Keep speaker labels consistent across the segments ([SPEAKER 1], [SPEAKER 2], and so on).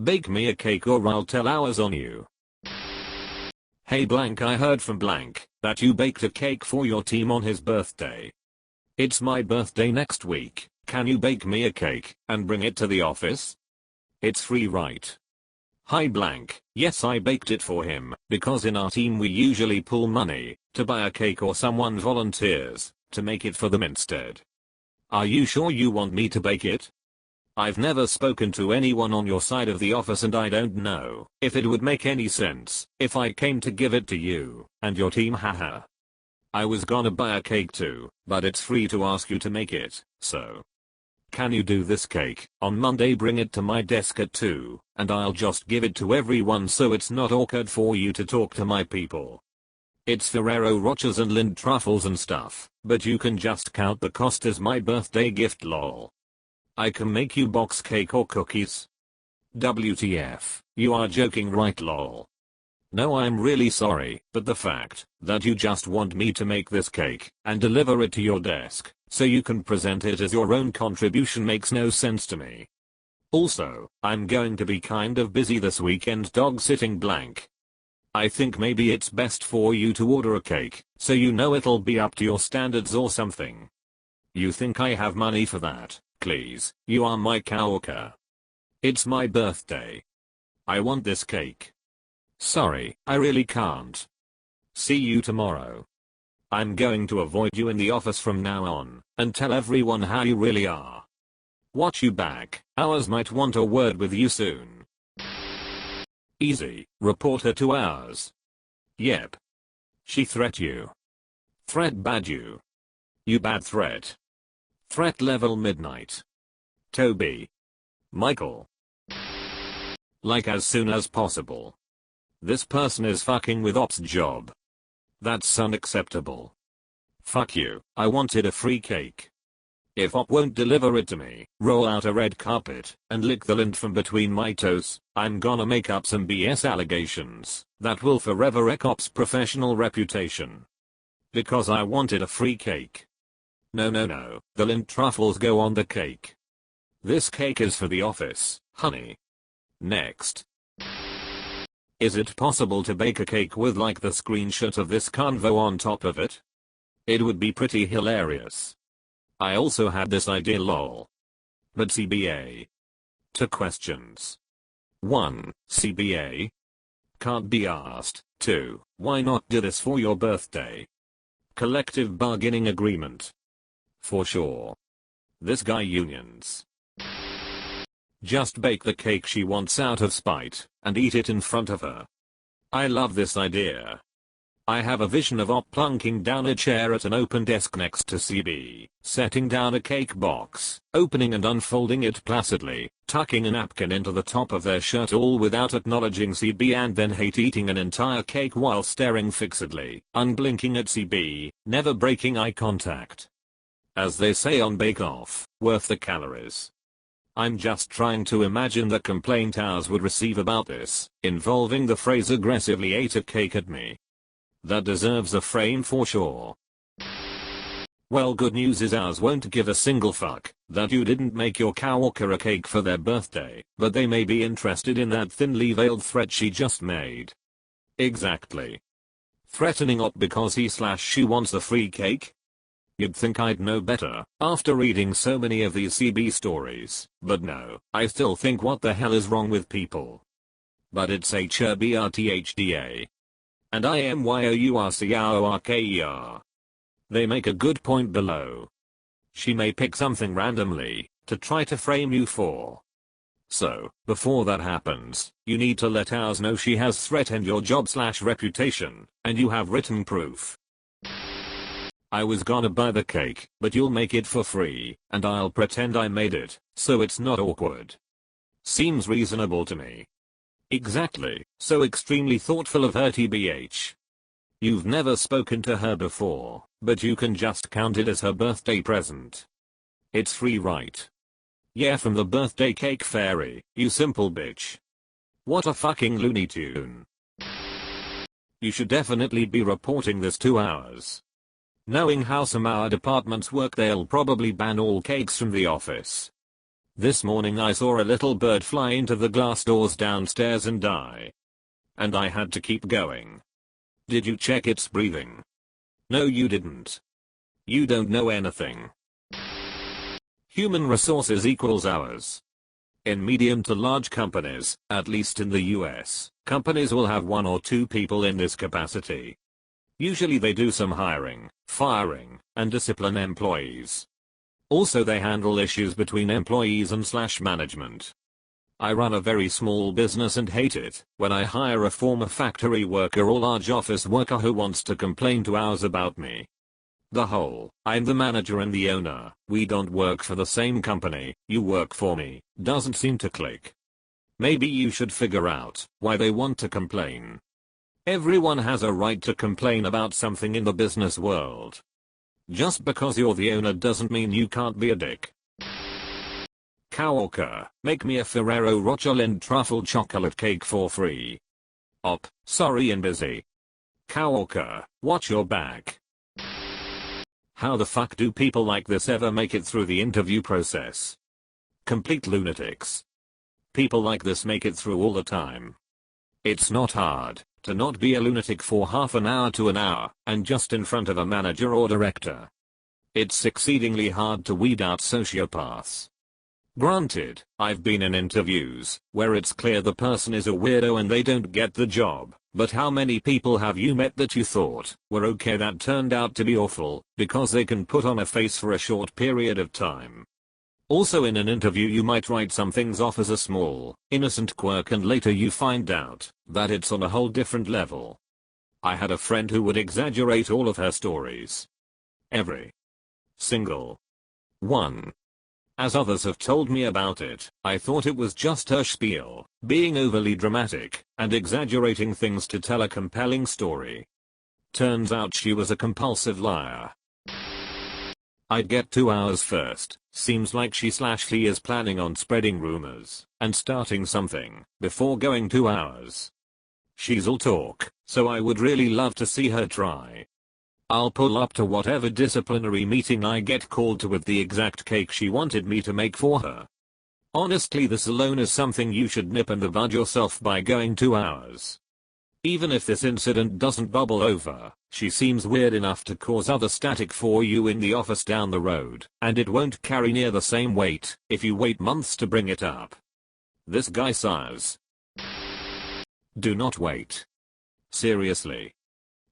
[SPEAKER 1] Bake me a cake or I'll tell ours on you. Hey blank, I heard from blank that you baked a cake for your team on his birthday. It's my birthday next week. Can you bake me a cake and bring it to the office? It's free, right? Hi blank, yes, I baked it for him because in our team we usually pool money to buy a cake or someone volunteers to make it for them instead. Are you sure you want me to bake it? I've never spoken to anyone on your side of the office and I don't know if it would make any sense if I came to give it to you and your team, haha. I was gonna buy a cake too, but it's free to ask you to make it, so. Can you do this cake on Monday? Bring it to my desk at 2 and I'll just give it to everyone so it's not awkward for you to talk to my people. It's Ferrero Rochers and Lindt truffles and stuff, but you can just count the cost as my birthday gift, lol. I can make you box cake or cookies. WTF, you are joking right, lol. No, I'm really sorry, but the fact that you just want me to make this cake and deliver it to your desk so you can present it as your own contribution makes no sense to me. Also, I'm going to be kind of busy this weekend dog sitting blank. I think maybe it's best for you to order a cake so you know it'll be up to your standards or something. You think I have money for that? Please, you are my coworker. It's my birthday. I want this cake. Sorry, I really can't. See you tomorrow. I'm going to avoid you in the office from now on and tell everyone how you really are. Watch you back, ours might want a word with you soon. Easy, report her to ours. Yep. She threat you. Threat bad you. You bad threat. Threat level midnight. Toby. Michael. Like as soon as possible. This person is fucking with ops job. That's unacceptable. Fuck you, I wanted a free cake. If op won't deliver it to me, roll out a red carpet and lick the lint from between my toes, I'm gonna make up some BS allegations that will forever wreck op's professional reputation. Because I wanted a free cake. No, the lint truffles go on the cake. This cake is for the office, honey. Next. Is it possible to bake a cake with like the screenshot of this convo on top of it? It would be pretty hilarious. I also had this idea, lol. But CBA. 2 questions. 1. CBA. Can't be asked. 2. Why not do this for your birthday? Collective bargaining agreement. For sure. This guy unions. Just bake the cake she wants out of spite and eat it in front of her. I love this idea. I have a vision of op plunking down a chair at an open desk next to CB, setting down a cake box, opening and unfolding it placidly, tucking a napkin into the top of their shirt all without acknowledging CB, and then hate eating an entire cake while staring fixedly, unblinking at CB, never breaking eye contact. As they say on Bake Off, worth the calories. I'm just trying to imagine the complaint ours would receive about this, involving the phrase aggressively ate a cake at me. That deserves a frame for sure. Well, good news is ours won't give a single fuck that you didn't make your coworker a cake for their birthday, but they may be interested in that thinly veiled threat she just made. Exactly. Threatening op because he/she wants the free cake? You'd think I'd know better after reading so many of these CB stories, but no, I still think what the hell is wrong with people. But it's HRBRTHDA. And IMYOURCORKER. They make a good point below. She may pick something randomly to try to frame you for. So, before that happens, you need to let ours know she has threatened your job/reputation, and you have written proof. I was gonna buy the cake, but you'll make it for free, and I'll pretend I made it, so it's not awkward. Seems reasonable to me. Exactly, so extremely thoughtful of her TBH. You've never spoken to her before, but you can just count it as her birthday present. It's free, right? Yeah, from the birthday cake fairy, you simple bitch. What a fucking Looney Tune. You should definitely be reporting this to ours. Knowing how some our departments work, they'll probably ban all cakes from the office. This morning I saw a little bird fly into the glass doors downstairs and die. And I had to keep going. Did you check its breathing? No, you didn't. You don't know anything. Human resources equals hours. In medium to large companies, at least in the US, companies will have 1 or 2 people in this capacity. Usually they do some hiring, firing, and discipline employees. Also they handle issues between employees and management. I run a very small business and hate it when I hire a former factory worker or large office worker who wants to complain to ours about me. The whole, I'm the manager and the owner, we don't work for the same company, you work for me, doesn't seem to click. Maybe you should figure out why they want to complain. Everyone has a right to complain about something in the business world. Just because you're the owner doesn't mean you can't be a dick. Coworker, make me a Ferrero Rocher Lindt truffle chocolate cake for free. Op, sorry and busy. Coworker, watch your back. How the fuck do people like this ever make it through the interview process? Complete lunatics. People like this make it through all the time. It's not hard to not be a lunatic for half an hour to an hour and just in front of a manager or director. It's exceedingly hard to weed out sociopaths. Granted, I've been in interviews where it's clear the person is a weirdo and they don't get the job, but how many people have you met that you thought were okay that turned out to be awful because they can put on a face for a short period of time? Also in an interview you might write some things off as a small, innocent quirk and later you find out that it's on a whole different level. I had a friend who would exaggerate all of her stories. Every single one. As others have told me about it, I thought it was just her spiel, being overly dramatic and exaggerating things to tell a compelling story. Turns out she was a compulsive liar. I'd get 2 hours first. Seems like she/he is planning on spreading rumors and starting something before going 2 hours. She's all talk, so I would really love to see her try. I'll pull up to whatever disciplinary meeting I get called to with the exact cake she wanted me to make for her. Honestly, this alone is something you should nip in the bud yourself by going 2 hours. Even if this incident doesn't bubble over, she seems weird enough to cause other static for you in the office down the road, and it won't carry near the same weight if you wait months to bring it up. This guy sighs. Do not wait. Seriously.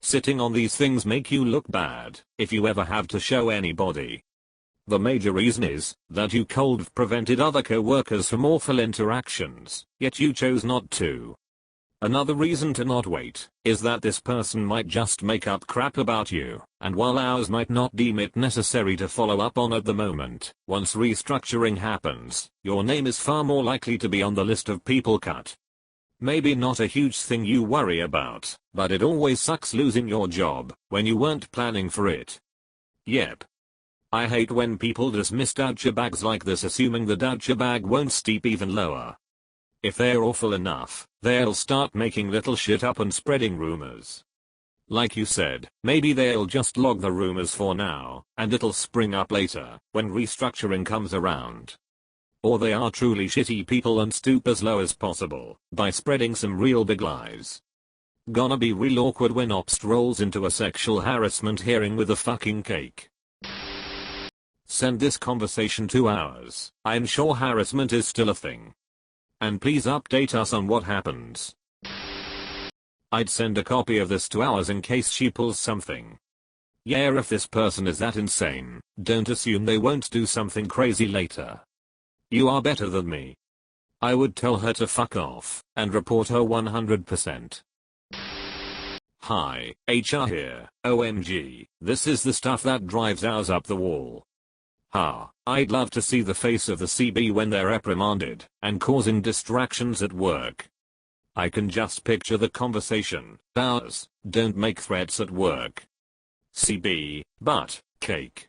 [SPEAKER 1] Sitting on these things make you look bad if you ever have to show anybody. The major reason is that you could have prevented other co-workers from awful interactions, yet you chose not to. Another reason to not wait is that this person might just make up crap about you, and while ours might not deem it necessary to follow up on at the moment, once restructuring happens, your name is far more likely to be on the list of people cut. Maybe not a huge thing you worry about, but it always sucks losing your job when you weren't planning for it. Yep. I hate when people dismiss douchebags like this, assuming the douchebag won't stoop even lower. If they're awful enough, they'll start making little shit up and spreading rumors. Like you said, maybe they'll just log the rumors for now, and it'll spring up later, when restructuring comes around. Or they are truly shitty people and stoop as low as possible, by spreading some real big lies. Gonna be real awkward when ops rolls into a sexual harassment hearing with a fucking cake. Send this conversation 2 hours, I'm sure harassment is still a thing. And please update us on what happens. I'd send a copy of this 2 hours in case she pulls something. Yeah, if this person is that insane, don't assume they won't do something crazy later. You are better than me. I would tell her to fuck off and report her 100%. Hi, HR here. OMG, this is the stuff that drives ours up the wall. I'd love to see the face of the CB when they're reprimanded and causing distractions at work. I can just picture the conversation. Ours, don't make threats at work. CB, but, cake.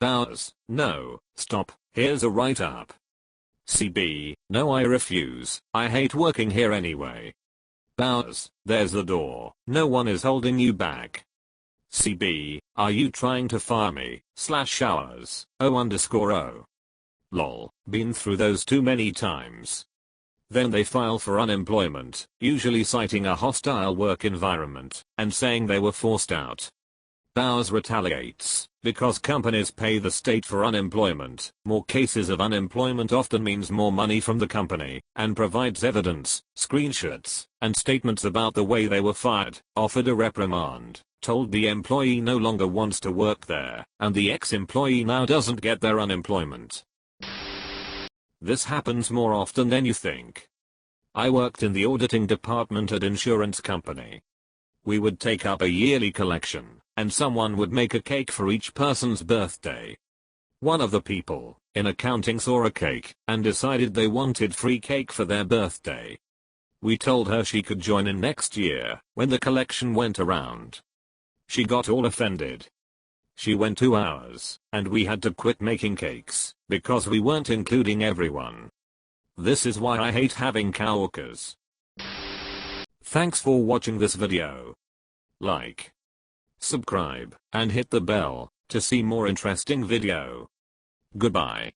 [SPEAKER 1] Ours, no, stop, here's a write-up. CB, no, I refuse, I hate working here anyway. Ours, there's the door, no one is holding you back. CB, are you trying to fire me, /ours, O_O. Lol, been through those too many times. Then they file for unemployment, usually citing a hostile work environment and saying they were forced out. Ours retaliates, because companies pay the state for unemployment. More cases of unemployment often means more money from the company, and provides evidence, screenshots, and statements about the way they were fired, offered a reprimand, told the employee no longer wants to work there, and the ex-employee now doesn't get their unemployment. This happens more often than you think. I worked in the auditing department at insurance company. We would take up a yearly collection, and someone would make a cake for each person's birthday. One of the people in accounting saw a cake and decided they wanted free cake for their birthday. We told her she could join in next year when the collection went around. She got all offended. She went 2 hours, and we had to quit making cakes because we weren't including everyone. This is why I hate having coworkers. Thanks for watching this video. Like, subscribe, and hit the bell to see more interesting video. Goodbye.